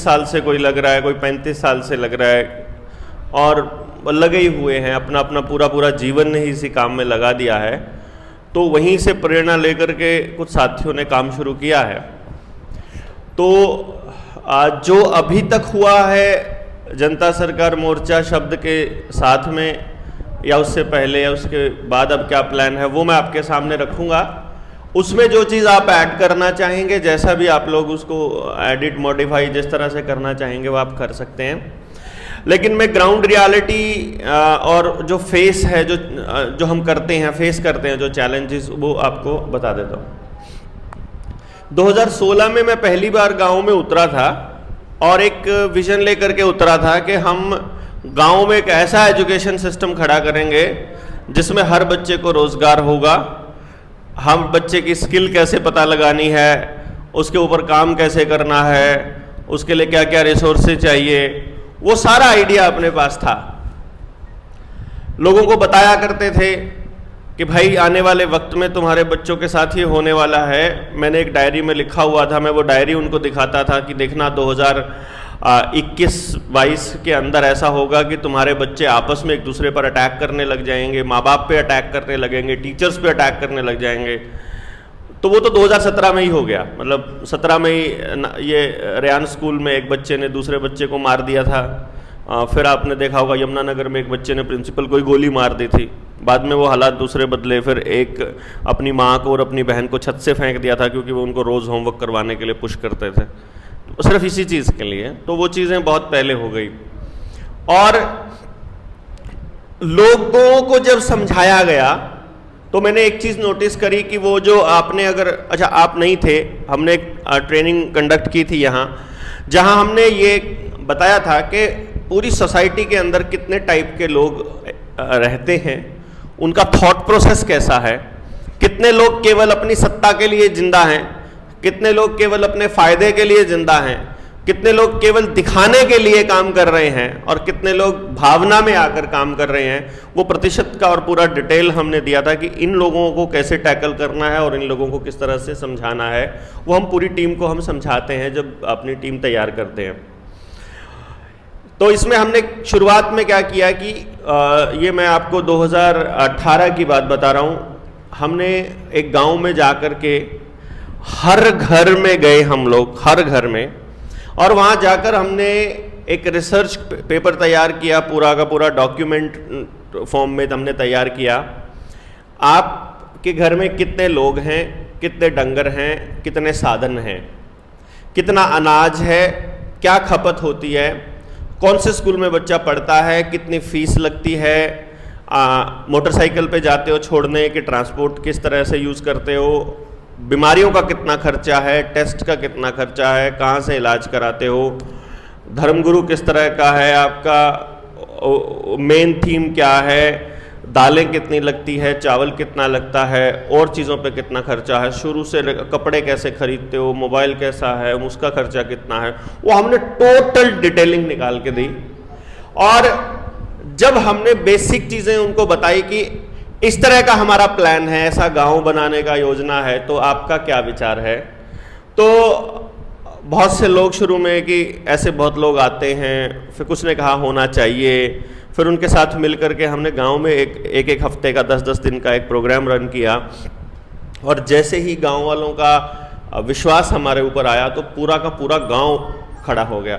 साल से कोई लग रहा है, कोई 35 साल से लग रहा है, और लगे ही हुए हैं, अपना अपना पूरा जीवन ही इसी काम में लगा दिया है। तो वहीं से प्रेरणा लेकर के कुछ साथियों ने काम शुरू किया है। तो जो अभी तक हुआ है जनता सरकार मोर्चा शब्द के साथ में, या उससे पहले या उसके बाद अब क्या प्लान है, वो मैं आपके सामने रखूँगा। उसमें जो चीज़ आप ऐड करना चाहेंगे, जैसा भी आप लोग उसको एडिट मॉडिफाई जिस तरह से करना चाहेंगे वो आप कर सकते हैं। लेकिन मैं ग्राउंड रियलिटी और जो फेस है, जो हम करते हैं, फेस करते हैं जो चैलेंजेस, वो आपको बता देता हूँ। 2016 में मैं पहली बार गांव में उतरा था और एक विजन लेकर के उतरा था कि हम गांव में एक ऐसा एजुकेशन सिस्टम खड़ा करेंगे जिसमें हर बच्चे को रोजगार होगा, हम बच्चे की स्किल कैसे पता लगानी है, उसके ऊपर काम कैसे करना है, उसके लिए क्या क्या रिसोर्सेज चाहिए, वो सारा आइडिया अपने पास था। लोगों को बताया करते थे कि भाई आने वाले वक्त में तुम्हारे बच्चों के साथ ही होने वाला है। मैंने एक डायरी में लिखा हुआ था, मैं वो डायरी उनको दिखाता था कि देखना 2021-22 के अंदर ऐसा होगा कि तुम्हारे बच्चे आपस में एक दूसरे पर अटैक करने लग जाएंगे, माँ बाप पे अटैक करने लगेंगे, टीचर्स पे अटैक करने लग जाएंगे। तो वो तो 2017 में ही हो गया, मतलब 17 में ही ये रेयान स्कूल में एक बच्चे ने दूसरे बच्चे को मार दिया था। फिर आपने देखा होगा यमुनानगर में एक बच्चे ने प्रिंसिपल को ही गोली मार दी थी। बाद में वो हालात दूसरे बदले, फिर एक अपनी माँ को और अपनी बहन को छत से फेंक दिया था क्योंकि वो उनको रोज़ होमवर्क करवाने के लिए पुश करते थे, तो सिर्फ इसी चीज़ के लिए। तो वो चीज़ें बहुत पहले हो गई। और लोगों को जब समझाया गया तो मैंने एक चीज़ नोटिस करी कि वो जो आपने अगर, अच्छा आप नहीं थे, हमने एक ट्रेनिंग कंडक्ट की थी यहाँ, जहाँ हमने ये बताया था कि पूरी सोसाइटी के अंदर कितने टाइप के लोग रहते हैं, उनका थॉट प्रोसेस कैसा है, कितने लोग केवल अपनी सत्ता के लिए जिंदा हैं, कितने लोग केवल अपने फायदे के लिए जिंदा हैं, कितने लोग केवल दिखाने के लिए काम कर रहे हैं, और कितने लोग भावना में आकर काम कर रहे हैं। वो प्रतिशत का और पूरा डिटेल हमने दिया था कि इन लोगों को कैसे टैकल करना है और इन लोगों को किस तरह से समझाना है। वो हम पूरी टीम को हम समझाते हैं जब अपनी टीम तैयार करते हैं। तो इसमें हमने शुरुआत में क्या किया कि ये मैं आपको 2018 की बात बता रहा हूँ। हमने एक गांव में जाकर के हर घर में गए हम लोग, हर घर में, और वहाँ जाकर हमने एक रिसर्च पेपर तैयार किया, पूरा का पूरा डॉक्यूमेंट फॉर्म में हमने तैयार किया। आपके घर में कितने लोग हैं, कितने डंगर हैं, कितने साधन हैं, कितना अनाज है, क्या खपत होती है, कौन से स्कूल में बच्चा पढ़ता है, कितनी फीस लगती है, मोटरसाइकिल पे जाते हो छोड़ने कि ट्रांसपोर्ट किस तरह से यूज़ करते हो, बीमारियों का कितना खर्चा है, टेस्ट का कितना खर्चा है, कहाँ से इलाज कराते हो, धर्मगुरु किस तरह का है, आपका मेन थीम क्या है, दालें कितनी लगती है, चावल कितना लगता है, और चीज़ों पे कितना खर्चा है, शुरू से कपड़े कैसे खरीदते हो, मोबाइल कैसा है, उसका खर्चा कितना है, वो हमने टोटल डिटेलिंग निकाल के दी। और जब हमने बेसिक चीज़ें उनको बताई कि इस तरह का हमारा प्लान है, ऐसा गांव बनाने का योजना है, तो आपका क्या विचार है, तो बहुत से लोग शुरू में कि ऐसे बहुत लोग आते हैं, फिर कुछ ने कहा होना चाहिए, फिर उनके साथ मिलकर के हमने गांव में एक हफ्ते का 10-10 दिन का एक प्रोग्राम रन किया। और जैसे ही गांव वालों का विश्वास हमारे ऊपर आया तो पूरा का पूरा गांव खड़ा हो गया।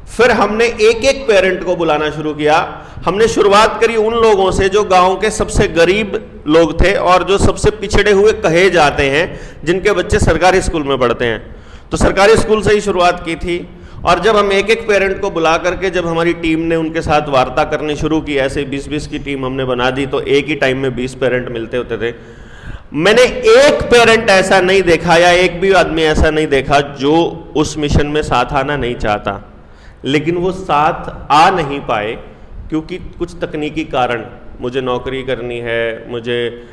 फिर हमने एक एक पेरेंट को बुलाना शुरू किया। हमने शुरुआत करी उन लोगों से जो गांव के सबसे गरीब लोग थे और जो सबसे पिछड़े हुए कहे जाते हैं, जिनके बच्चे सरकारी स्कूल में पढ़ते हैं। तो सरकारी स्कूल से ही शुरुआत की थी। और जब हम एक एक पेरेंट को बुला करके जब हमारी टीम ने उनके साथ वार्ता करनी शुरू की, ऐसे 20-20 की टीम हमने बना दी, तो एक ही टाइम में 20 पेरेंट मिलते होते थे। मैंने एक पेरेंट ऐसा नहीं देखा या एक भी आदमी ऐसा नहीं देखा जो उस मिशन में साथ आना नहीं चाहता, लेकिन वो साथ आ नहीं पाए क्योंकि कुछ तकनीकी कारण, मुझे नौकरी करनी है, मुझे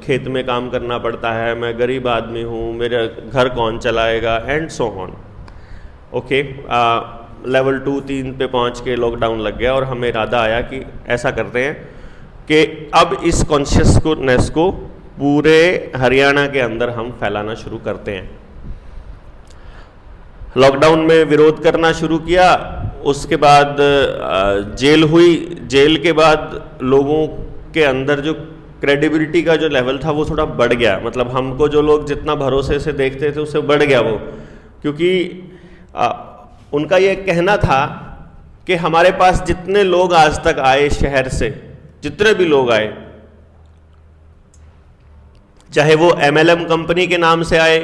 खेत में काम करना पड़ता है, मैं गरीब आदमी हूँ, मेरा घर कौन चलाएगा, and so on. Okay, level 2-3 पे पहुँच के लॉकडाउन लग गया और हमें इरादा आया कि ऐसा करते हैं कि अब इस कॉन्शियसनेस को पूरे हरियाणा के अंदर हम फैलाना शुरू करते हैं। लॉकडाउन में विरोध करना शुरू किया, उसके बाद जेल हुई, जेल के बाद लोगों के अंदर जो क्रेडिबिलिटी का जो लेवल था वो थोड़ा बढ़ गया, मतलब हमको जो लोग जितना भरोसे से देखते थे उससे बढ़ गया वो, क्योंकि उनका ये कहना था कि हमारे पास जितने लोग आज तक आए शहर से, जितने भी लोग आए, चाहे वो MLM कंपनी के नाम से आए,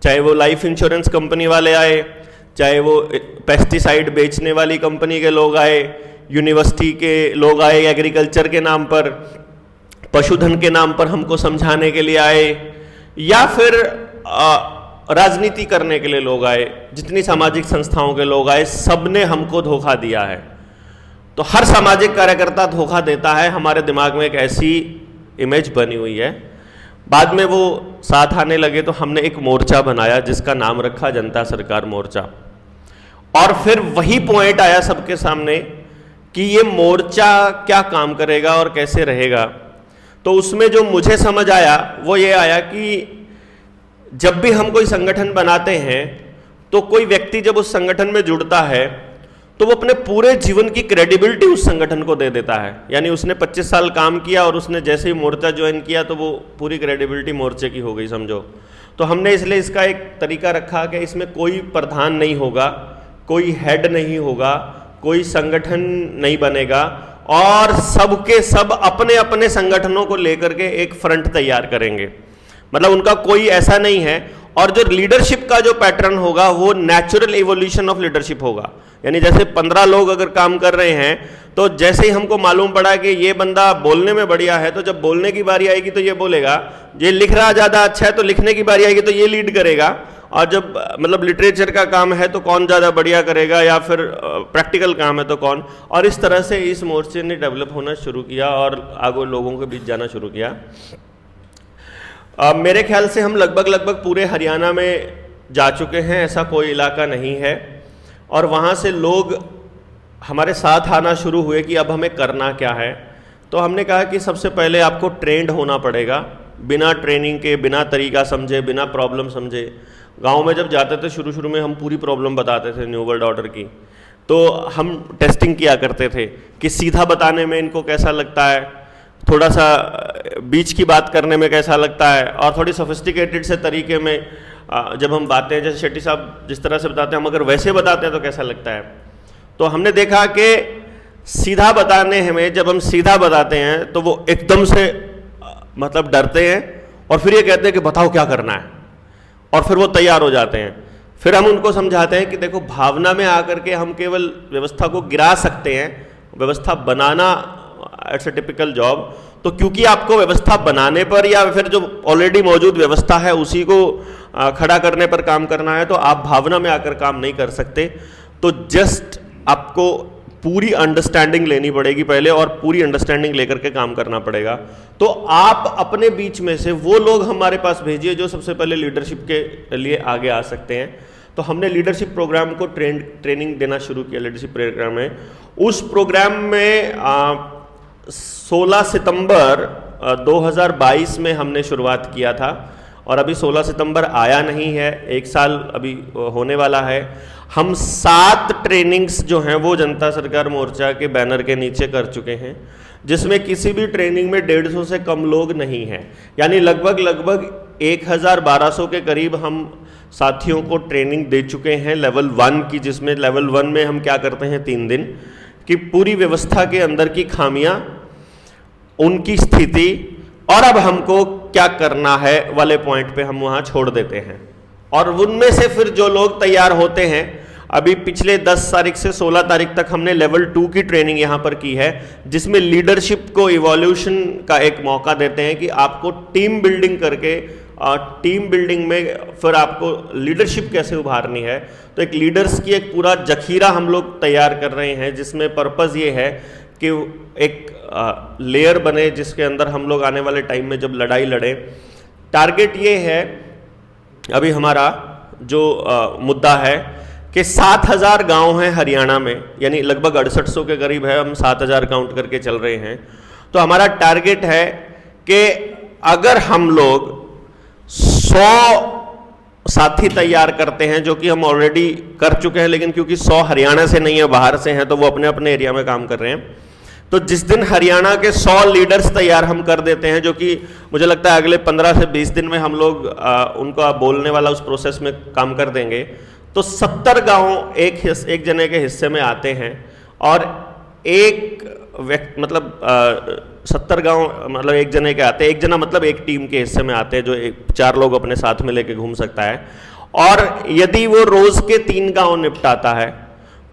चाहे वो लाइफ इंश्योरेंस कंपनी वाले आए, चाहे वो पेस्टिसाइड बेचने वाली कंपनी के लोग आए, यूनिवर्सिटी के लोग आए, एग्रीकल्चर के नाम पर, पशुधन के नाम पर हमको समझाने के लिए आए, या फिर राजनीति करने के लिए लोग आए, जितनी सामाजिक संस्थाओं के लोग आए, सबने हमको धोखा दिया है। तो हर सामाजिक कार्यकर्ता धोखा देता है, हमारे दिमाग में एक ऐसी इमेज बनी हुई है। बाद में वो साथ आने लगे तो हमने एक मोर्चा बनाया जिसका नाम रखा जनता सरकार मोर्चा, और फिर वही पॉइंट आया सबके सामने कि ये मोर्चा क्या काम करेगा और कैसे रहेगा। तो उसमें जो मुझे समझ आया वो ये आया कि जब भी हम कोई संगठन बनाते हैं तो कोई व्यक्ति जब उस संगठन में जुड़ता है तो वो अपने पूरे जीवन की क्रेडिबिलिटी उस संगठन को दे देता है। यानी उसने 25 साल काम किया और उसने जैसे ही मोर्चा ज्वाइन किया तो वो पूरी क्रेडिबिलिटी मोर्चे की हो गई समझो। तो हमने इसलिए इसका एक तरीका रखा कि इसमें कोई प्रधान नहीं होगा, कोई हेड नहीं होगा, कोई संगठन नहीं बनेगा, और सबके सब अपने अपने संगठनों को लेकर के एक फ्रंट तैयार करेंगे। मतलब उनका कोई ऐसा नहीं है, और जो लीडरशिप का जो पैटर्न होगा वो नेचुरल इवोल्यूशन ऑफ लीडरशिप होगा। यानी जैसे 15 लोग अगर काम कर रहे हैं तो जैसे ही हमको मालूम पड़ा कि ये बंदा बोलने में बढ़िया है तो जब बोलने की बारी आएगी तो ये बोलेगा, ये लिख रहा ज़्यादा अच्छा है तो लिखने की बारी आएगी तो ये लीड करेगा, और जब मतलब लिटरेचर का काम है तो कौन ज़्यादा बढ़िया करेगा, या फिर प्रैक्टिकल काम है तो कौन। और इस तरह से इस मोर्चे ने डेवलप होना शुरू किया और आगे लोगों के बीच जाना शुरू किया। मेरे ख्याल से हम लगभग पूरे हरियाणा में जा चुके हैं, ऐसा कोई इलाका नहीं है, और वहाँ से लोग हमारे साथ आना शुरू हुए कि अब हमें करना क्या है। तो हमने कहा कि सबसे पहले आपको ट्रेंड होना पड़ेगा, बिना ट्रेनिंग के, बिना तरीका समझे, बिना प्रॉब्लम समझे। गांव में जब जाते थे शुरू शुरू में हम पूरी प्रॉब्लम बताते थे न्यू वर्ल्ड ऑर्डर की, तो हम टेस्टिंग किया करते थे कि सीधा बताने में इनको कैसा लगता है, थोड़ा सा बीच की बात करने में कैसा लगता है, और थोड़ी सोफिस्टिकेटेड से तरीके में जब हम बातें, जैसे शेट्टी साहब जिस तरह से बताते हैं, हम अगर वैसे बताते हैं तो कैसा लगता है। तो हमने देखा कि सीधा बताने में, जब हम सीधा बताते हैं तो वो एकदम से मतलब डरते हैं, और फिर ये कहते हैं कि बताओ क्या करना है, और फिर वो तैयार हो जाते हैं। फिर हम उनको समझाते हैं कि देखो, भावना में आकर के हम केवल व्यवस्था को गिरा सकते हैं, व्यवस्था बनाना इट्स अ टिपिकल जॉब। तो क्योंकि आपको व्यवस्था बनाने पर या फिर जो ऑलरेडी मौजूद व्यवस्था है उसी को खड़ा करने पर काम करना है, तो आप भावना में आकर काम नहीं कर सकते। तो जस्ट आपको पूरी अंडरस्टैंडिंग लेनी पड़ेगी पहले, और पूरी अंडरस्टैंडिंग लेकर के काम करना पड़ेगा। तो आप अपने बीच में से वो लोग हमारे पास भेजिए जो सबसे पहले लीडरशिप के लिए आगे आ सकते हैं। तो हमने लीडरशिप प्रोग्राम को ट्रेनिंग देना शुरू किया। लीडरशिप प्रोग्राम में, उस प्रोग्राम में 16 सितंबर 2022 में हमने शुरुआत किया था, और अभी 16 सितंबर आया नहीं है, 1 साल अभी होने वाला है। हम 7 ट्रेनिंग्स जो हैं वो जनता सरकार मोर्चा के बैनर के नीचे कर चुके हैं, जिसमें किसी भी ट्रेनिंग में 150 से कम लोग नहीं हैं। यानी लगभग 1200 के करीब हम साथियों को ट्रेनिंग दे चुके हैं लेवल 1 की, जिसमें लेवल 1 में हम क्या करते हैं 3 दिन की पूरी व्यवस्था के अंदर की खामियां, उनकी स्थिति, और अब हमको क्या करना है वाले पॉइंट पे हम वहां छोड़ देते हैं। और उनमें से फिर जो लोग तैयार होते हैं, अभी पिछले 10 तारीख से 16 तारीख तक हमने लेवल 2 की ट्रेनिंग यहाँ पर की है, जिसमें लीडरशिप को इवोल्यूशन का एक मौका देते हैं कि आपको टीम बिल्डिंग करके, टीम बिल्डिंग में फिर आपको लीडरशिप कैसे उभारनी है। तो एक लीडर्स की एक पूरा जखीरा हम लोग तैयार कर रहे हैं, जिसमें पर्पज़ ये है कि एक लेयर बने जिसके अंदर हम लोग आने वाले टाइम में जब लड़ाई लड़ें। टारगेट ये है अभी हमारा जो मुद्दा है कि 7000 गांव हैं हरियाणा में, यानी लगभग 6800 के करीब है, हम 7000 काउंट करके चल रहे हैं। तो हमारा टारगेट है कि अगर हम लोग 100 साथी तैयार करते हैं जो कि हम ऑलरेडी कर चुके हैं, लेकिन क्योंकि 100 हरियाणा से नहीं है, बाहर से हैं, तो वो अपने अपने एरिया में काम कर रहे हैं। तो जिस दिन हरियाणा के 100 लीडर्स तैयार हम कर देते हैं, जो कि मुझे लगता है अगले 15 से 20 दिन में हम लोग उनका बोलने वाला उस प्रोसेस में काम कर देंगे, तो 70 गांव एक जने के हिस्से में आते हैं और एक व्यक्ति मतलब 70 गांव मतलब एक जने के आते हैं, एक जना मतलब एक टीम के हिस्से में आते हैं, जो 4 लोग अपने साथ में लेके घूम सकता है। और यदि वो रोज के 3 गांव निपटाता है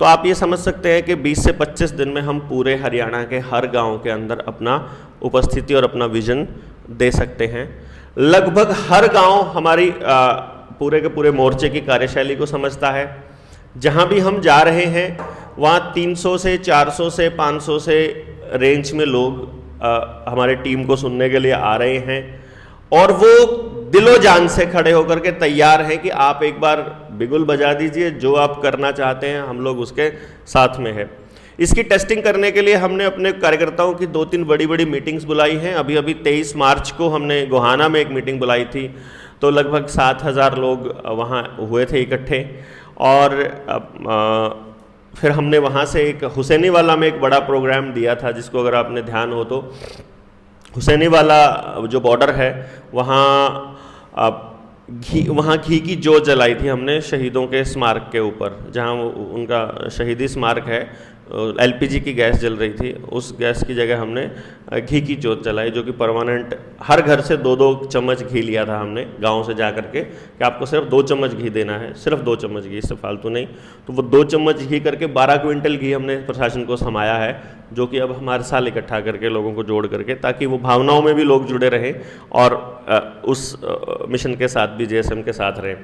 तो आप ये समझ सकते हैं कि 20 से 25 दिन में हम पूरे हरियाणा के हर गांव के अंदर अपना उपस्थिति और अपना विजन दे सकते हैं। लगभग हर गांव हमारी पूरे के पूरे मोर्चे की कार्यशैली को समझता है। जहां भी हम जा रहे हैं वहां 300 से 400 से 500 से रेंज में लोग हमारे टीम को सुनने के लिए आ रहे हैं और वो दिलो जान से खड़े होकर के तैयार हैं कि आप एक बार बिगुल बजा दीजिए, जो आप करना चाहते हैं हम लोग उसके साथ में है। इसकी टेस्टिंग करने के लिए हमने अपने कार्यकर्ताओं की 2-3 बड़ी बड़ी मीटिंग्स बुलाई हैं। अभी 23 मार्च को हमने गोहाना में एक मीटिंग बुलाई थी, तो लगभग 7,000 लोग वहाँ हुए थे इकट्ठे। और फिर हमने वहाँ से एक हुसैनीवाला में एक बड़ा प्रोग्राम दिया था, जिसको अगर आपने ध्यान हो तो हुसैनीवाला जो बॉर्डर है वहाँ घी की जोत जलाई थी हमने शहीदों के स्मारक के ऊपर, जहाँ उनका शहीदी स्मारक है। एलपीजी की गैस जल रही थी, उस गैस की जगह हमने घी की जोत जलाई, जो कि परमानेंट हर घर से 2-2 चम्मच घी लिया था हमने गांव से जा करके कि आपको सिर्फ 2 चम्मच घी देना है, सिर्फ 2 चम्मच घी, इससे फालतू नहीं। तो वो 2 चम्मच घी करके 12 क्विंटल घी हमने प्रशासन को समाया है, जो कि अब हम हर साल इकट्ठा करके लोगों को जोड़ करके, ताकि वो भावनाओं में भी लोग जुड़े रहें और उस मिशन के साथ भी जेएसएम के साथ रहें।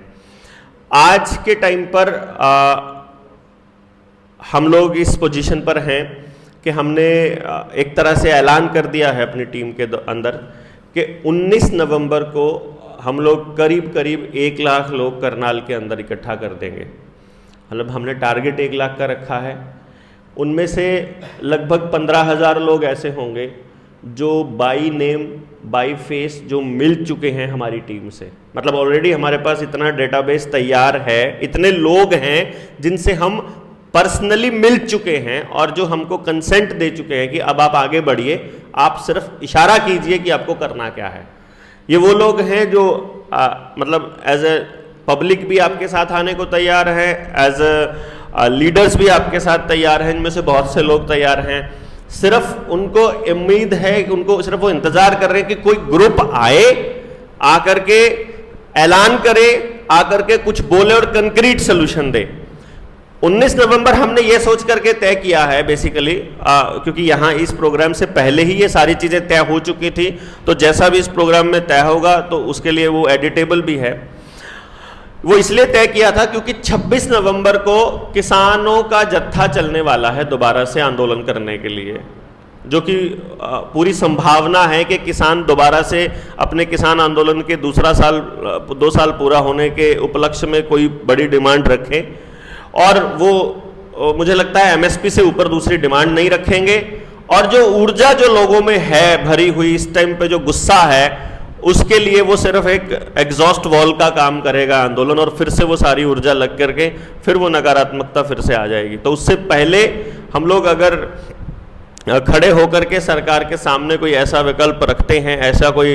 आज के टाइम पर हम लोग इस पोजीशन पर हैं कि हमने एक तरह से ऐलान कर दिया है अपनी टीम के अंदर कि 19 नवंबर को हम लोग करीब 1 लाख लोग करनाल के अंदर इकट्ठा कर देंगे। मतलब हमने टारगेट 1 लाख का रखा है। उनमें से लगभग 15,000 लोग ऐसे होंगे जो बाई नेम बाई फेस जो मिल चुके हैं हमारी टीम से। मतलब ऑलरेडी हमारे पास इतना डेटाबेस तैयार है, इतने लोग हैं जिनसे हम पर्सनली मिल चुके हैं और जो हमको कंसेंट दे चुके हैं कि अब आप आगे बढ़िए, आप सिर्फ इशारा कीजिए कि आपको करना क्या है। ये वो लोग हैं जो मतलब एज ए पब्लिक भी आपके साथ आने को तैयार हैं, एज ए लीडर्स भी आपके साथ तैयार हैं। इनमें से बहुत से लोग तैयार हैं, सिर्फ उनको उम्मीद है कि उनको सिर्फ वो इंतजार कर रहे हैं कि कोई ग्रुप आए, आकर के ऐलान करे, आकर के कुछ बोले और कंक्रीट सोल्यूशन दे। 19 नवंबर हमने ये सोच करके तय किया है बेसिकली, क्योंकि यहाँ इस प्रोग्राम से पहले ही ये सारी चीज़ें तय हो चुकी थी, तो जैसा भी इस प्रोग्राम में तय होगा तो उसके लिए वो एडिटेबल भी है। वो इसलिए तय किया था क्योंकि 26 नवंबर को किसानों का जत्था चलने वाला है दोबारा से आंदोलन करने के लिए, जो कि पूरी संभावना है कि किसान दोबारा से अपने किसान आंदोलन के 2 साल पूरा होने के उपलक्ष्य में कोई बड़ी डिमांड रखें, और वो मुझे लगता है एमएसपी से ऊपर दूसरी डिमांड नहीं रखेंगे। और जो ऊर्जा जो लोगों में है भरी हुई इस टाइम पे, जो गुस्सा है, उसके लिए वो सिर्फ एक एग्जॉस्ट वॉल का काम करेगा आंदोलन, और फिर से वो सारी ऊर्जा लग करके फिर वो नकारात्मकता फिर से आ जाएगी। तो उससे पहले हम लोग अगर खड़े होकर के सरकार के सामने कोई ऐसा विकल्प रखते हैं, ऐसा कोई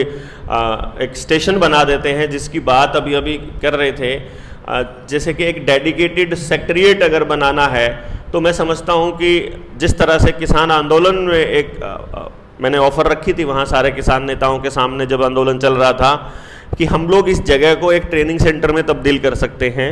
एक स्टेशन बना देते हैं, जिसकी बात अभी अभी कर रहे थे, जैसे कि एक डेडिकेटेड सेक्रेटरिएट अगर बनाना है, तो मैं समझता हूं कि जिस तरह से किसान आंदोलन में एक मैंने ऑफर रखी थी वहां सारे किसान नेताओं के सामने जब आंदोलन चल रहा था, कि हम लोग इस जगह को एक ट्रेनिंग सेंटर में तब्दील कर सकते हैं।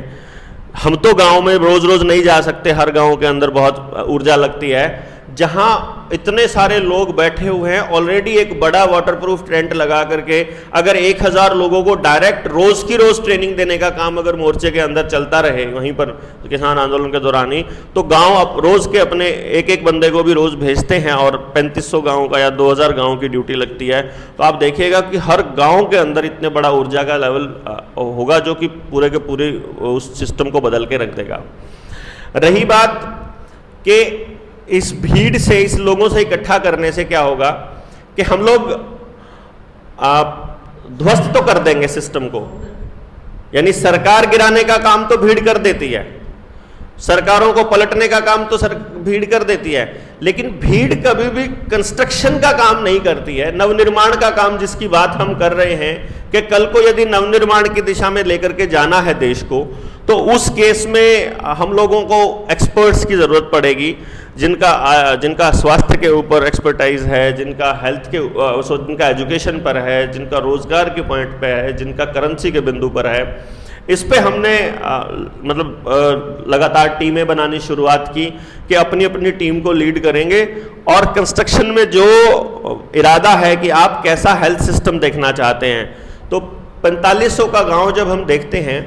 हम तो गांव में रोज रोज नहीं जा सकते, हर गांव के अंदर बहुत ऊर्जा लगती है। जहां इतने सारे लोग बैठे हुए हैं, ऑलरेडी एक बड़ा वाटरप्रूफ टेंट लगा करके अगर 1000 लोगों को डायरेक्ट रोज की रोज ट्रेनिंग देने का काम अगर मोर्चे के अंदर चलता रहे वहीं पर किसान आंदोलन के दौरान ही, तो गांव रोज के अपने एक बंदे को भी रोज भेजते हैं और 3500 गाँव का या 2000 गाँव की ड्यूटी लगती है। तो आप देखिएगा कि हर गाँव के अंदर इतने बड़ा ऊर्जा का लेवल होगा जो कि पूरे के पूरे उस सिस्टम को बदल के रख देगा। रही बात कि इस भीड़ से, इस लोगों से इकट्ठा करने से क्या होगा कि हम लोग ध्वस्त तो कर देंगे सिस्टम को, यानी सरकार गिराने का काम तो भीड़ कर देती है, सरकारों को पलटने का काम तो भीड़ कर देती है, लेकिन भीड़ कभी भी कंस्ट्रक्शन का काम नहीं करती है, नवनिर्माण का काम जिसकी बात हम कर रहे हैं कि कल को यदि नवनिर्माण की दिशा में लेकर के जाना है देश को, तो उस केस में हम लोगों को एक्सपर्ट्स की ज़रूरत पड़ेगी, जिनका स्वास्थ्य के ऊपर एक्सपर्टाइज है, जिनका हेल्थ के जिनका एजुकेशन पर है, जिनका रोजगार के पॉइंट पे है, जिनका करेंसी के बिंदु पर है। इस पे हमने लगातार टीमें बनानी शुरुआत की कि अपनी अपनी टीम को लीड करेंगे और कंस्ट्रक्शन में जो इरादा है कि आप कैसा हेल्थ सिस्टम देखना चाहते हैं, तो 4500 का गांव जब हम देखते हैं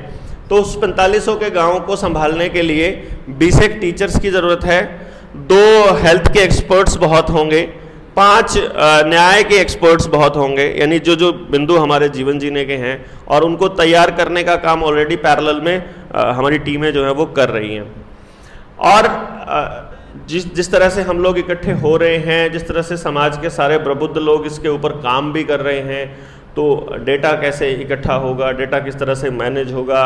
तो उस 4500 के गांव को संभालने के लिए 20 एक टीचर्स की ज़रूरत है, 2 हेल्थ के एक्सपर्ट्स बहुत होंगे, 5 न्याय के एक्सपर्ट्स बहुत होंगे, यानी जो जो बिंदु हमारे जीवन जीने के हैं, और उनको तैयार करने का काम ऑलरेडी पैरेलल में हमारी टीमें जो है वो कर रही हैं। और जिस तरह से हम लोग इकट्ठे हो रहे हैं, जिस तरह से समाज के सारे प्रबुद्ध लोग इसके ऊपर काम भी कर रहे हैं, तो डेटा कैसे इकट्ठा होगा, डेटा किस तरह से मैनेज होगा,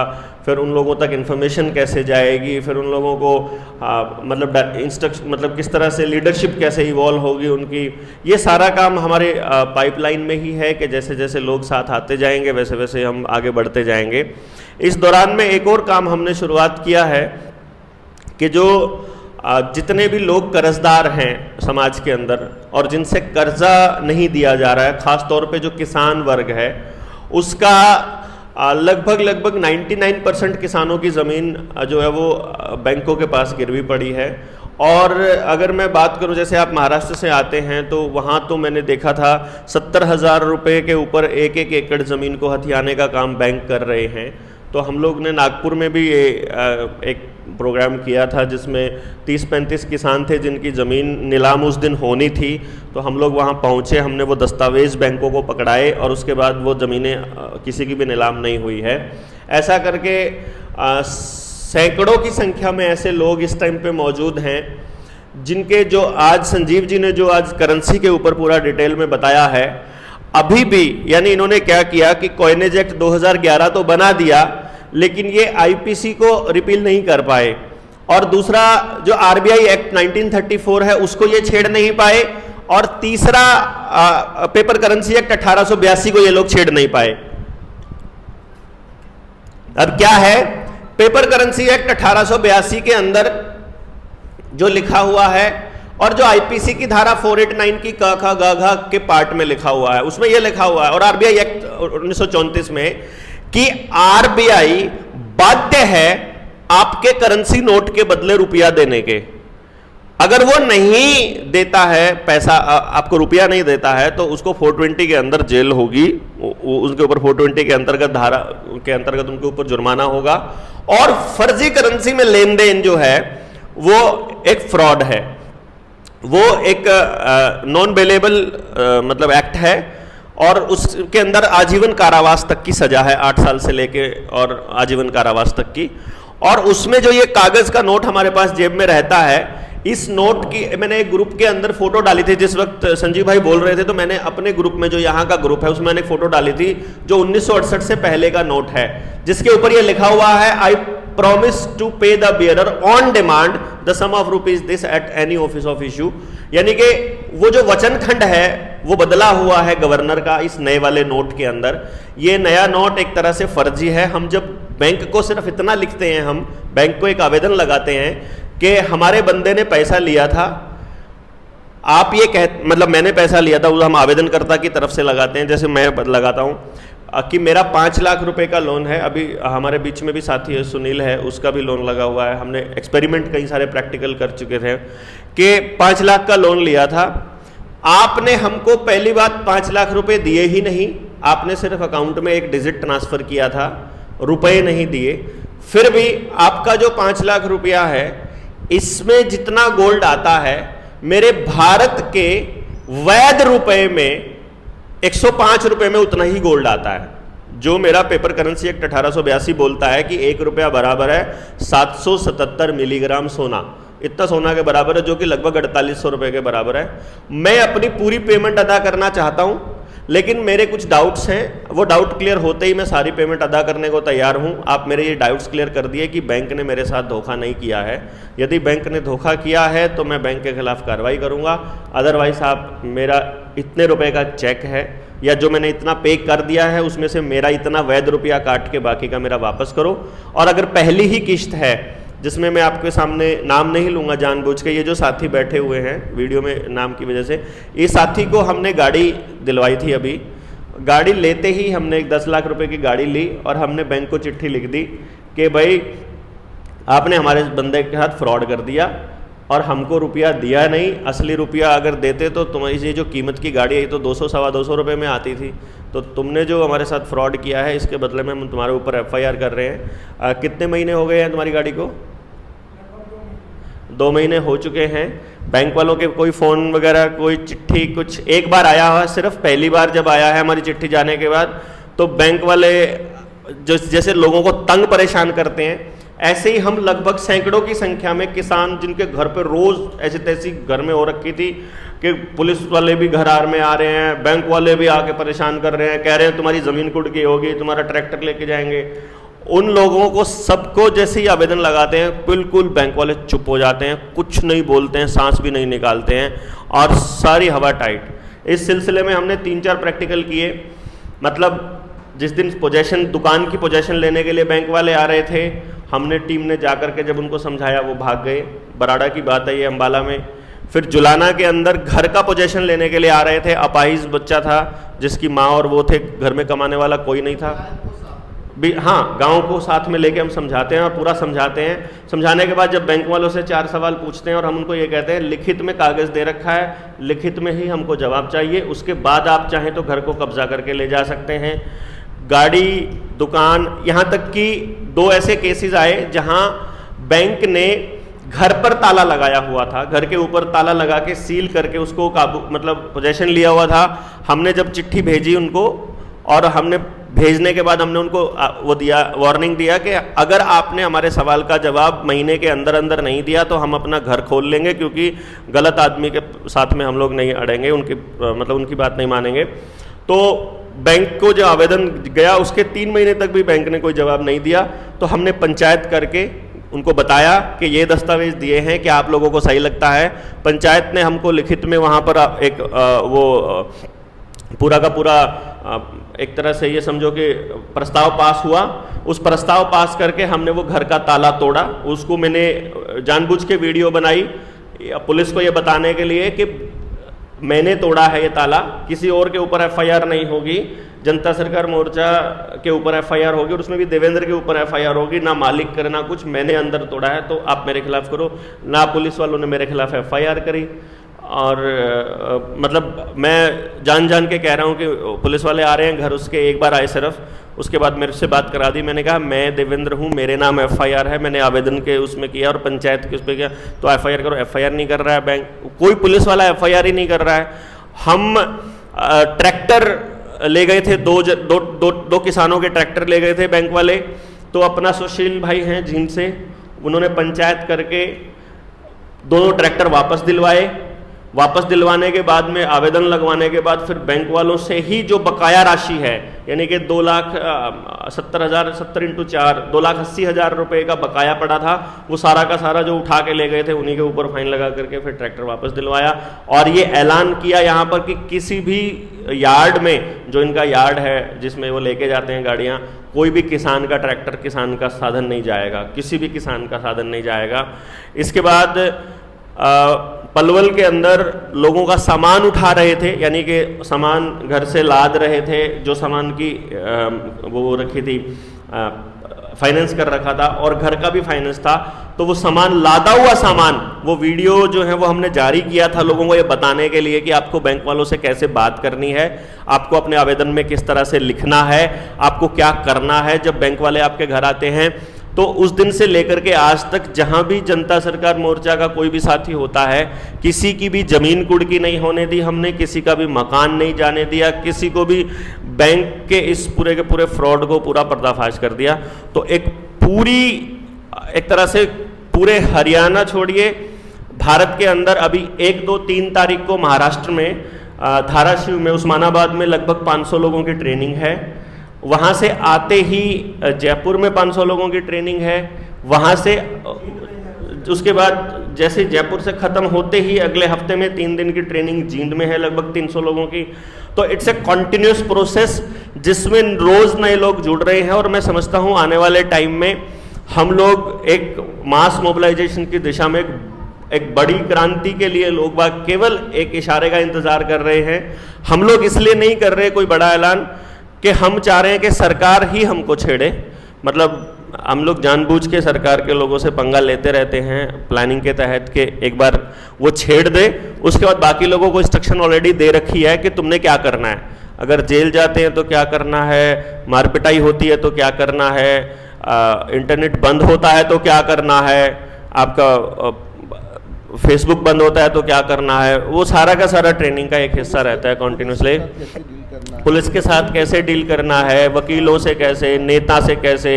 फिर उन लोगों तक इन्फॉर्मेशन कैसे जाएगी, फिर उन लोगों को मतलब किस तरह से लीडरशिप कैसे इवॉल्व होगी उनकी, ये सारा काम हमारे पाइपलाइन में ही है कि जैसे जैसे लोग साथ आते जाएंगे वैसे वैसे हम आगे बढ़ते जाएंगे। इस दौरान में एक और काम हमने शुरुआत किया है कि जो जितने भी लोग कर्जदार हैं समाज के अंदर और जिनसे कर्जा नहीं दिया जा रहा है, ख़ास तौर पे जो किसान वर्ग है, उसका लगभग 99% किसानों की ज़मीन जो है वो बैंकों के पास गिरवी पड़ी है। और अगर मैं बात करूं, जैसे आप महाराष्ट्र से आते हैं तो वहाँ तो मैंने देखा था 70,000 रुपये के ऊपर एक एकड़ ज़मीन को हथियाने का काम बैंक कर रहे हैं। तो हम लोग ने नागपुर में भी एक प्रोग्राम किया था जिसमें 30-35 किसान थे जिनकी ज़मीन नीलाम उस दिन होनी थी, तो हम लोग वहाँ पहुँचे, हमने वो दस्तावेज़ बैंकों को पकड़ाए और उसके बाद वो ज़मीनें किसी की भी नीलाम नहीं हुई है। ऐसा करके सैकड़ों की संख्या में ऐसे लोग इस टाइम पे मौजूद हैं जिनके, जो आज संजीव जी ने जो आज करेंसी के ऊपर पूरा डिटेल में बताया है, अभी भी यानी इन्होंने क्या किया कि कॉइनेज एक्ट 2011 तो बना दिया, लेकिन ये आईपीसी को रिपील नहीं कर पाए, और दूसरा जो आरबीआई एक्ट 1934 है उसको ये छेड़ नहीं पाए, और तीसरा पेपर करेंसी एक्ट 1882 को ये लोग छेड़ नहीं पाए। अब क्या है, पेपर करेंसी एक्ट 1882 के अंदर जो लिखा हुआ है और जो आईपीसी की धारा 489 की क ख ग घ के पार्ट में लिखा हुआ है, उसमें यह लिखा हुआ है, और आरबीआई एक्ट 1934 में कि आरबीआई बाध्य है आपके करेंसी नोट के बदले रुपया देने के। अगर वो नहीं देता है पैसा, आपको रुपया नहीं देता है, तो उसको 420 के अंदर जेल होगी, उसके ऊपर 420 के अंतर्गत धारा के अंतर्गत उनके ऊपर जुर्माना होगा। और फर्जी करेंसी में लेन देन जो है वो एक फ्रॉड है, वो एक नॉन बेलेबल मतलब एक्ट है, और उसके अंदर आजीवन कारावास तक की सजा है, 8 साल से लेके और आजीवन कारावास तक की। और उसमें जो ये कागज का नोट हमारे पास जेब में रहता है, इस नोट की मैंने एक ग्रुप के अंदर फोटो डाली थी, जिस वक्त संजीव भाई बोल रहे थे तो मैंने अपने ग्रुप में, जो यहाँ का ग्रुप है, उसमें मैंने एक फोटो डाली थी जो 1968 से पहले का नोट है, जिसके ऊपर ये लिखा हुआ है, I promise to pay the bearer on demand the sum of rupees this at any office of issue. यानी कि वो जो वचन खंड है वो बदला हुआ है गवर्नर का इस नए वाले नोट के अंदर। ये नया नोट एक तरह से फर्जी है। हम जब बैंक को सिर्फ इतना लिखते हैं, हम बैंक को एक आवेदन लगाते हैं कि हमारे बंदे ने पैसा लिया था, आप ये मतलब मैंने पैसा लिया था, वो हम आवेदनकर्ता की तरफ से लगाते हैं, जैसे मैं लगाता हूँ कि मेरा 5 लाख रुपए का लोन है। अभी हमारे बीच में भी साथी है, सुनील है, उसका भी लोन लगा हुआ है। हमने एक्सपेरिमेंट कई सारे प्रैक्टिकल कर चुके थे कि 5 लाख का लोन लिया था, आपने हमको पहली बात 5 लाख रुपए दिए ही नहीं, आपने सिर्फ अकाउंट में एक डिजिट ट्रांसफर किया था, रुपए नहीं दिए। फिर भी आपका जो 5 लाख रुपया है, इसमें जितना गोल्ड आता है, मेरे भारत के वैध रुपए में 105 रुपए में उतना ही गोल्ड आता है, जो मेरा पेपर करेंसी एक्ट 1882 बोलता है कि 1 रुपया बराबर है 777 मिलीग्राम सोना। इतना सोना के बराबर है, जो कि लगभग 4800 रुपए के बराबर है। मैं अपनी पूरी पेमेंट अदा करना चाहता हूं, लेकिन मेरे कुछ डाउट्स हैं, वो डाउट क्लियर होते ही मैं सारी पेमेंट अदा करने को तैयार हूं। आप मेरे ये डाउट्स क्लियर कर दिए कि बैंक ने मेरे साथ धोखा नहीं किया है। यदि बैंक ने धोखा किया है तो मैं बैंक के खिलाफ कार्रवाई करूंगा। अदरवाइज आप मेरा इतने रुपए का चेक है या जो मैंने इतना पे कर दिया है उसमें से मेरा इतना वैध रुपया काट के बाकी का मेरा वापस करो। और अगर पहली ही किस्त है जिसमें मैं आपके सामने नाम नहीं लूँगा जानबूझ के, ये जो साथी बैठे हुए हैं वीडियो में नाम की वजह से, ये साथी को हमने गाड़ी दिलवाई थी। अभी गाड़ी लेते ही हमने एक 10 लाख रुपए की गाड़ी ली और हमने बैंक को चिट्ठी लिख दी कि भाई आपने हमारे बंदे के साथ फ्रॉड कर दिया और हमको रुपया दिया नहीं। असली रुपया अगर देते तो तुम्हारी ये जो कीमत की गाड़ी है तो 200 सवा 200 रुपये में आती थी। तो तुमने जो हमारे साथ फ्रॉड किया है इसके बदले में हम तुम्हारे ऊपर FIR कर रहे हैं। कितने महीने हो गए हैं तुम्हारी गाड़ी को? 2 महीने हो चुके हैं। बैंक वालों के कोई फ़ोन वगैरह, कोई चिट्ठी, कुछ एक बार आया हुआ, सिर्फ पहली बार जब आया है हमारी चिट्ठी जाने के बाद, तो बैंक वाले जो जैसे लोगों को तंग परेशान करते हैं, ऐसे ही हम लगभग सैकड़ों की संख्या में किसान जिनके घर पे रोज़ ऐसी तैसी घर में हो रखी थी कि पुलिस वाले भी घर में आ रहे हैं, बैंक वाले भी आके परेशान कर रहे हैं, कह रहे हैं तुम्हारी ज़मीन कुड़ गई होगी, तुम्हारा ट्रैक्टर लेके जाएंगे। उन लोगों को सबको जैसे ही आवेदन लगाते हैं बिल्कुल बैंक वाले चुप हो जाते हैं, कुछ नहीं बोलते हैं, सांस भी नहीं निकालते हैं और सारी हवा टाइट। इस सिलसिले में हमने 3-4 प्रैक्टिकल किए। मतलब जिस दिन पोजेशन, दुकान की पोजेशन लेने के लिए बैंक वाले आ रहे थे, हमने टीम ने जाकर के जब उनको समझाया वो भाग गए। बराड़ा की बात है ये, अम्बाला में। फिर जुलाना के अंदर घर का पोजेशन लेने के लिए आ रहे थे, अपाहिज बच्चा था जिसकी माँ और वो थे, घर में कमाने वाला कोई नहीं था भी। हाँ, गांव को साथ में लेके हम समझाते हैं और पूरा समझाते हैं। समझाने के बाद जब बैंक वालों से 4 सवाल पूछते हैं और हम उनको ये कहते हैं लिखित में कागज़ दे रखा है, लिखित में ही हमको जवाब चाहिए, उसके बाद आप चाहें तो घर को कब्जा करके ले जा सकते हैं। गाड़ी, दुकान, यहाँ तक कि 2 ऐसे केसेस आए जहाँ बैंक ने घर पर ताला लगाया हुआ था, घर के ऊपर ताला लगा के सील करके उसको काबू, मतलब पोजेशन लिया हुआ था। हमने जब चिट्ठी भेजी उनको और हमने भेजने के बाद हमने उनको वो दिया, वार्निंग दिया कि अगर आपने हमारे सवाल का जवाब महीने के अंदर अंदर नहीं दिया तो हम अपना घर खोल लेंगे, क्योंकि गलत आदमी के साथ में हम लोग नहीं अड़ेंगे, उनकी मतलब उनकी बात नहीं मानेंगे। तो बैंक को जो आवेदन गया उसके 3 महीने तक भी बैंक ने कोई जवाब नहीं दिया। तो हमने पंचायत करके उनको बताया कि ये दस्तावेज दिए हैं कि आप लोगों को सही लगता है। पंचायत ने हमको लिखित में वहाँ पर एक वो पूरा का पूरा एक तरह से ये समझो कि प्रस्ताव पास हुआ। उस प्रस्ताव पास करके हमने वो घर का ताला तोड़ा। उसको मैंने जानबूझ के वीडियो बनाई पुलिस को ये बताने के लिए कि मैंने तोड़ा है ये ताला, किसी और के ऊपर FIR नहीं होगी, जनता सरकार मोर्चा के ऊपर FIR होगी और उसमें भी देवेंद्र के ऊपर FIR होगी, ना मालिक करे ना कुछ, मैंने अंदर तोड़ा है तो आप मेरे खिलाफ करो। ना पुलिस वालों ने मेरे खिलाफ FIR करी। और मतलब मैं जान के कह रहा हूँ कि पुलिस वाले आ रहे हैं घर, उसके एक बार आए सिर्फ, उसके बाद मेरे से बात करा दी। मैंने कहा मैं देवेंद्र हूँ, मेरे नाम FIR है, मैंने आवेदन के उसमें किया और पंचायत के उस पर किया, तो FIR करो। FIR नहीं कर रहा है बैंक, कोई पुलिस वाला FIR ही नहीं कर रहा है। हम ट्रैक्टर ले गए थे, दो किसानों के ट्रैक्टर ले गए थे बैंक वाले, तो अपना सुशील भाई हैं झीन से, उन्होंने पंचायत करके दोनों ट्रैक्टर वापस दिलवाए। वापस दिलवाने के बाद में आवेदन लगवाने के बाद फिर बैंक वालों से ही जो बकाया राशि है, यानी कि 2,70,000 70 × 4 2,80,000 रुपये का बकाया पड़ा था, वो सारा का सारा जो उठा के ले गए थे उन्हीं के ऊपर फाइन लगा करके फिर ट्रैक्टर वापस दिलवाया। और ये ऐलान किया यहाँ पर कि किसी भी यार्ड में, जो इनका यार्ड है जिसमें वो लेके जाते हैं गाड़ियाँ, कोई भी किसान का ट्रैक्टर, किसान का साधन नहीं जाएगा, किसी भी किसान का साधन नहीं जाएगा। इसके बाद पलवल के अंदर लोगों का सामान उठा रहे थे, यानी कि सामान घर से लाद रहे थे, जो सामान की वो रखी थी, फाइनेंस कर रखा था और घर का भी फाइनेंस था, तो वो सामान, लादा हुआ सामान, वो वीडियो जो है वो हमने जारी किया था लोगों को ये बताने के लिए कि आपको बैंक वालों से कैसे बात करनी है, आपको अपने आवेदन में किस तरह से लिखना है, आपको क्या करना है जब बैंक वाले आपके घर आते हैं। तो उस दिन से लेकर के आज तक जहां भी जनता सरकार मोर्चा का कोई भी साथी होता है, किसी की भी जमीन कुड़की नहीं होने दी हमने, किसी का भी मकान नहीं जाने दिया, किसी को भी बैंक के इस पूरे के पूरे फ्रॉड को पूरा पर्दाफाश कर दिया। तो एक तरह से पूरे हरियाणा छोड़िए, भारत के अंदर अभी 1, 2, 3 तारीख को महाराष्ट्र में धाराशिव में, उस्मानाबाद में लगभग 500 लोगों की ट्रेनिंग है। वहाँ से आते ही जयपुर में 500 लोगों की ट्रेनिंग है। वहाँ से उसके बाद जैसे जयपुर से ख़त्म होते ही अगले हफ्ते में 3 दिन की ट्रेनिंग जींद में है लगभग 300 लोगों की। तो इट्स ए कॉन्टिन्यूस प्रोसेस जिसमें रोज़ नए लोग जुड़ रहे हैं, और मैं समझता हूँ आने वाले टाइम में हम लोग एक मास मोबिलाइजेशन की दिशा में एक बड़ी क्रांति के लिए लोग बाग केवल एक इशारे का इंतज़ार कर रहे हैं। हम लोग इसलिए नहीं कर रहे कोई बड़ा ऐलान कि हम चाह रहे हैं कि सरकार ही हमको छेड़े, मतलब हम लोग जानबूझ के सरकार के लोगों से पंगा लेते रहते हैं प्लानिंग के तहत कि एक बार वो छेड़ दे, उसके बाद बाकी लोगों को इंस्ट्रक्शन ऑलरेडी दे रखी है कि तुमने क्या करना है, अगर जेल जाते हैं तो क्या करना है, मारपिटाई होती है तो क्या करना है, इंटरनेट बंद होता है तो क्या करना है, आपका फेसबुक बंद होता है तो क्या करना है, वो सारा का सारा ट्रेनिंग का एक हिस्सा रहता है कॉन्टिन्यूसली। पुलिस के साथ कैसे डील करना है, वकीलों से कैसे, नेता से कैसे,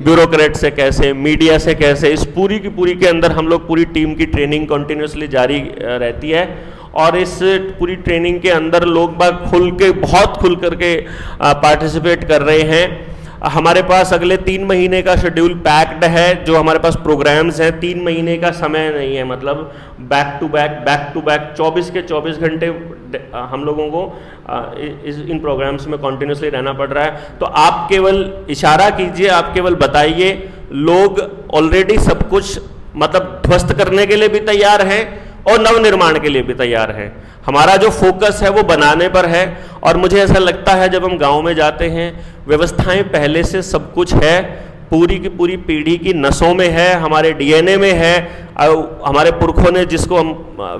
ब्यूरोक्रेट से कैसे, मीडिया से कैसे, इस पूरी की पूरी के अंदर हम लोग पूरी टीम की ट्रेनिंग कॉन्टिन्यूसली जारी रहती है। और इस पूरी ट्रेनिंग के अंदर लोग बाग बहुत खुल करके पार्टिसिपेट कर रहे हैं। हमारे पास अगले 3 महीने का शेड्यूल पैक्ड है, जो हमारे पास प्रोग्राम्स हैं। 3 महीने का समय नहीं है, मतलब बैक टू बैक 24 के 24 घंटे हम लोगों को इन प्रोग्राम्स में कॉन्टिन्यूसली रहना पड़ रहा है। तो आप केवल इशारा कीजिए, आप केवल बताइए, लोग ऑलरेडी सब कुछ मतलब ध्वस्त करने के लिए भी तैयार हैं और नवनिर्माण के लिए भी तैयार हैं। हमारा जो फोकस है वो बनाने पर है, और मुझे ऐसा लगता है जब हम गांव में जाते हैं, व्यवस्थाएं पहले से सब कुछ है, पूरी की पूरी पीढ़ी की नसों में है, हमारे डीएनए में है, हमारे पुरखों ने जिसको हम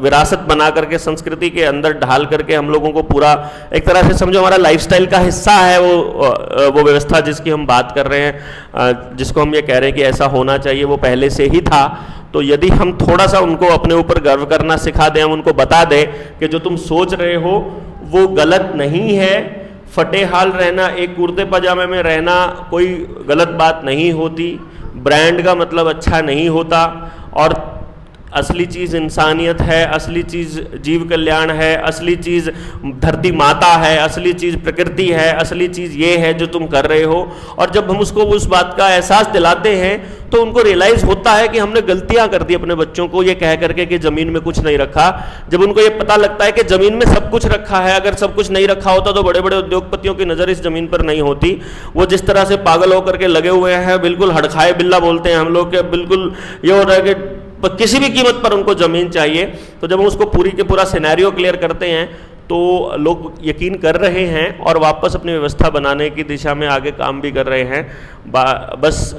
विरासत बना करके संस्कृति के अंदर ढाल करके हम लोगों को पूरा एक तरह से समझो हमारा लाइफस्टाइल का हिस्सा है वो व्यवस्था जिसकी हम बात कर रहे हैं, जिसको हम ये कह रहे हैं कि ऐसा होना चाहिए, वो पहले से ही था। तो यदि हम थोड़ा सा उनको अपने ऊपर गर्व करना सिखा दें, हम उनको बता दें कि जो तुम सोच रहे हो वो गलत नहीं है, फटे हाल रहना, एक कुर्ते पजामे में रहना कोई गलत बात नहीं होती, ब्रांड का मतलब अच्छा नहीं होता, और असली चीज़ इंसानियत है, असली चीज़ जीव कल्याण है, असली चीज़ धरती माता है, असली चीज़ प्रकृति है, असली चीज़ ये है जो तुम कर रहे हो। और जब हम उसको उस बात का एहसास दिलाते हैं तो उनको रियलाइज़ होता है कि हमने गलतियां कर दी अपने बच्चों को ये कह करके कि ज़मीन में कुछ नहीं रखा। जब उनको ये पता लगता है कि ज़मीन में सब कुछ रखा है, अगर सब कुछ नहीं रखा होता तो बड़े बड़े उद्योगपतियों की नज़र इस ज़मीन पर नहीं होती। वो जिस तरह से पागल होकर के लगे हुए हैं, बिल्कुल हड़खाए बिल्ला बोलते हैं हम लोग के, बिल्कुल ये हो रहा है कि किसी भी कीमत पर उनको ज़मीन चाहिए। तो जब हम उसको पूरी के पूरा सिनेरियो क्लियर करते हैं तो लोग यकीन कर रहे हैं और वापस अपनी व्यवस्था बनाने की दिशा में आगे काम भी कर रहे हैं। बस